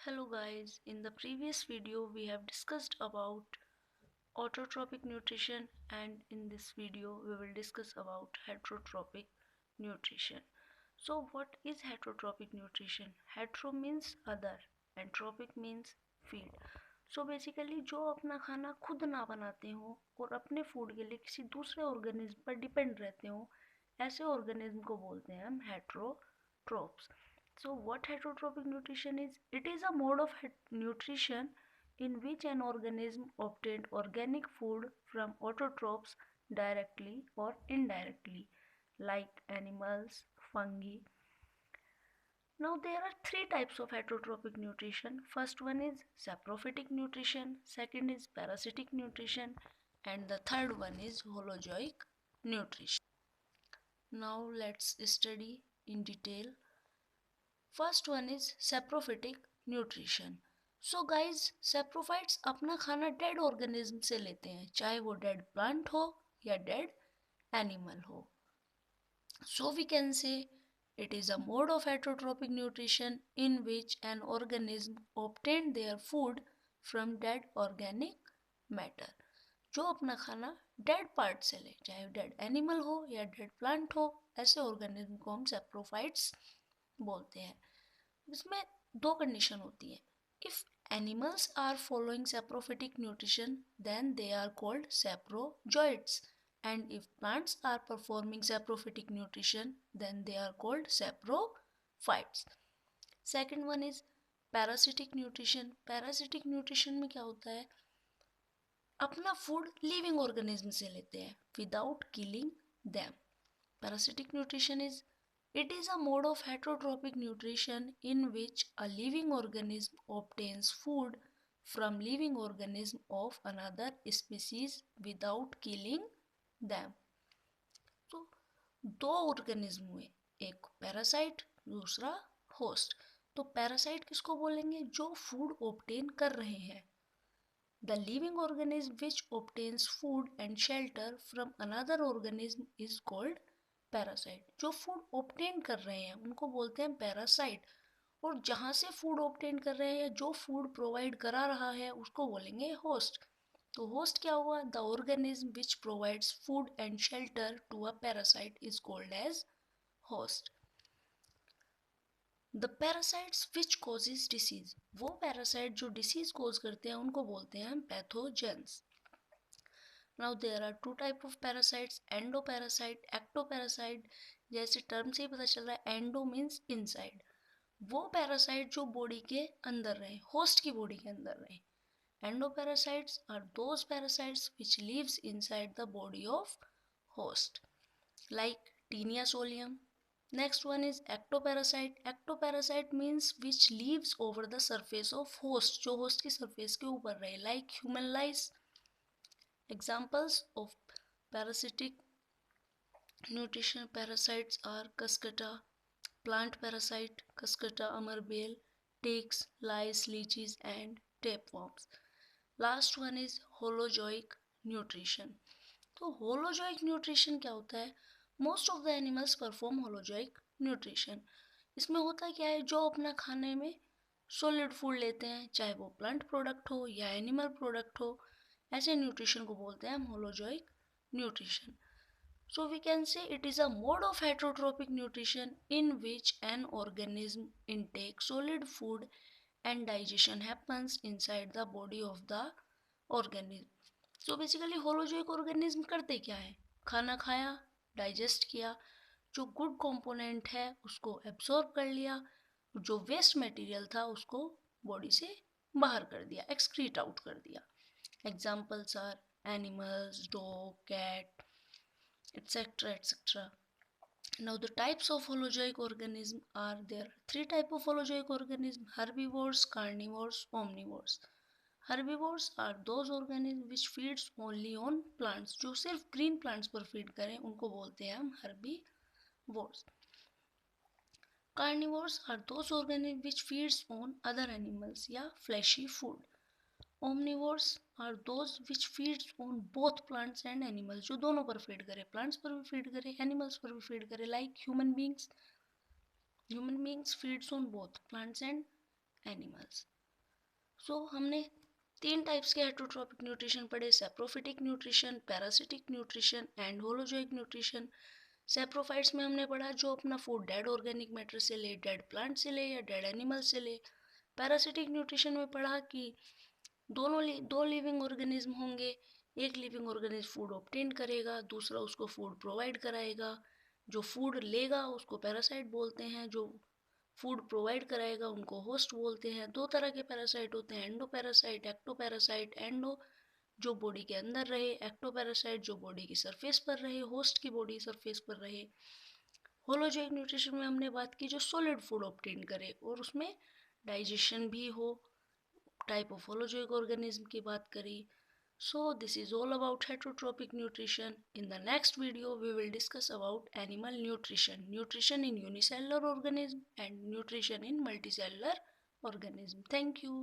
Hello guys, in the previous video we have discussed about autotrophic nutrition, and in this video we will discuss about heterotrophic nutrition. So what is heterotrophic nutrition? Hetero means other and trophic means feed. So basically जो अपना खाना खुद ना बनाते हो और अपने food के लिए किसी दूसरे ऑर्गेनिज्म पर डिपेंड रहते हो, ऐसे ऑर्गेनिज्म को बोलते हैं हम हेटरोट्रोप्स. So what heterotrophic nutrition is? It is a mode of nutrition in which an organism obtained organic food from autotrophs directly or indirectly, like animals, fungi. Now there are three types of heterotrophic nutrition. First one is saprophytic nutrition, second is parasitic nutrition, and the third one is holozoic nutrition. Now let's study in detail. First one is saprophytic nutrition. So guys, saprophytes अपना खाना dead organism से लेते हैं, चाहे वो dead plant हो या dead animal हो. So we can say it is a mode of heterotrophic nutrition in which an organism obtained their food from dead organic matter. जो अपना खाना डेड पार्ट से ले, चाहे डेड एनिमल हो या डेड प्लांट हो, ऐसे ऑर्गेनिज्म को हम सैप्रोफाइट्स बोलते हैं. इसमें दो कंडीशन होती है. If animals are following saprophytic nutrition then they are called saprozoites, and if plants are performing saprophytic nutrition then they are called saprophytes. Second one is parasitic nutrition. Parasitic nutrition में क्या होता है, अपना food living organism से लेते हैं without killing them. Parasitic nutrition is it is a mode of heterotrophic nutrition in which a living organism obtains food from living organism of another species without killing them. तो दो organism हुए, एक parasite दूसरा host. तो parasite किसको बोलेंगे, जो food obtain कर रहे हैं. The living organism which obtains food and shelter from another organism is called parasite. जो फूड ऑब्टेन कर रहे हैं उनको बोलते हैं पैरासाइट, और जहाँ से फूड ऑब्टेन कर रहे हैं, जो फूड प्रोवाइड करा रहा है, उसको बोलेंगे होस्ट. तो होस्ट क्या हुआ, the organism which provides food and shelter to a parasite is called as host. The parasites which causes disease, वो पैरासाइट जो डिसीज कॉज करते हैं उनको बोलते हैं हम pathogens. Now there are two type of parasites, endoparasite, ectoparasite. जैसे term से ही पता चल रहा है, एंडो मीन्स इनसाइड, वो पैरासाइट जो बॉडी के अंदर रहे, होस्ट की बॉडी के अंदर रहे. Endoparasites are those parasites which lives inside the body of host, like Taenia solium. Next one is ectoparasite. Ectoparasite means which lives over the surface of host, जो host की surface के ऊपर रहे, like human lice. Examples of parasitic nutrition parasites are cuscuta, plant parasite, cuscuta amarbeal, ticks, lice, leeches and tapeworms. Last one is holozoic nutrition. तो holozoic nutrition क्या होता है, most of the animals perform holozoic nutrition. इसमें होता क्या है, जो अपना खाने में सॉलिड फूड लेते हैं, चाहे वो प्लांट प्रोडक्ट हो या एनिमल प्रोडक्ट हो, ऐसे न्यूट्रिशन को बोलते हैं हम holozoic nutrition. So we can say it is a mode of heterotrophic nutrition in which an organism intake solid food and digestion happens inside the body of the organism. So basically holozoic organism करते क्या है, खाना खाया, digest किया, जो good component है उसको absorb कर लिया, जो वेस्ट मटेरियल था उसको बॉडी से बाहर कर दिया, एक्सक्रीट आउट कर दिया. Examples are animals, dog, cat, etc. etc. Now the types of holozoic organism are there. Three type of holozoic organism: herbivores, carnivores, omnivores. Herbivores are those organisms which feeds only on plants, जो सिर्फ green plants पर feed करें, उनको बोलते हैं हम herbivores. Carnivores are those organisms which feeds on other animals या fleshy food. Omnivores are those which feeds on both plants and animals, जो दोनों पर फीड करे, प्लांट्स पर भी फीड करे, एनिमल्स पर भी फीड करे, like human beings feeds on both plants and animals. हमने 3 टाइप्स के हेटरोट्रॉपिक न्यूट्रिशन पढ़े, saprophytic nutrition, parasitic nutrition and holozoic nutrition. Saprophytes में हमने पढ़ा जो अपना फूड डेड ऑर्गेनिक मैटर से ले, डेड प्लांट से ले या डेड एनिमल से ले। पैरासिटिक न्यूट्रिशन में पढ़ा कि दो लिविंग ऑर्गेनिज्म होंगे, एक लिविंग ऑर्गेनिज्म फूड ऑब्टेन करेगा, दूसरा उसको फूड प्रोवाइड कराएगा। जो फूड लेगा उसको पैरासाइट बोलते हैं, जो फूड प्रोवाइड कराएगा उनको होस्ट बोलते हैं। 2 तरह के पैरासाइट होते हैं, endo parasite, ecto parasite. Endo जो बॉडी के अंदर रहे, एक्टो पैरासाइट जो बॉडी की सरफेस पर रहे, होस्ट की बॉडी सरफेस पर रहे। होलोजोइक न्यूट्रिशन में हमने बात की जो सॉलिड फूड ऑब्टेन करे और उसमें डाइजेशन भी हो, टाइप ऑफ होलोजोइक ऑर्गेनिज्म की बात करी। So this is all about heterotrophic nutrition. In the next video we will discuss about animal nutrition, nutrition in unicellular organism and nutrition in multicellular organism. Thank you.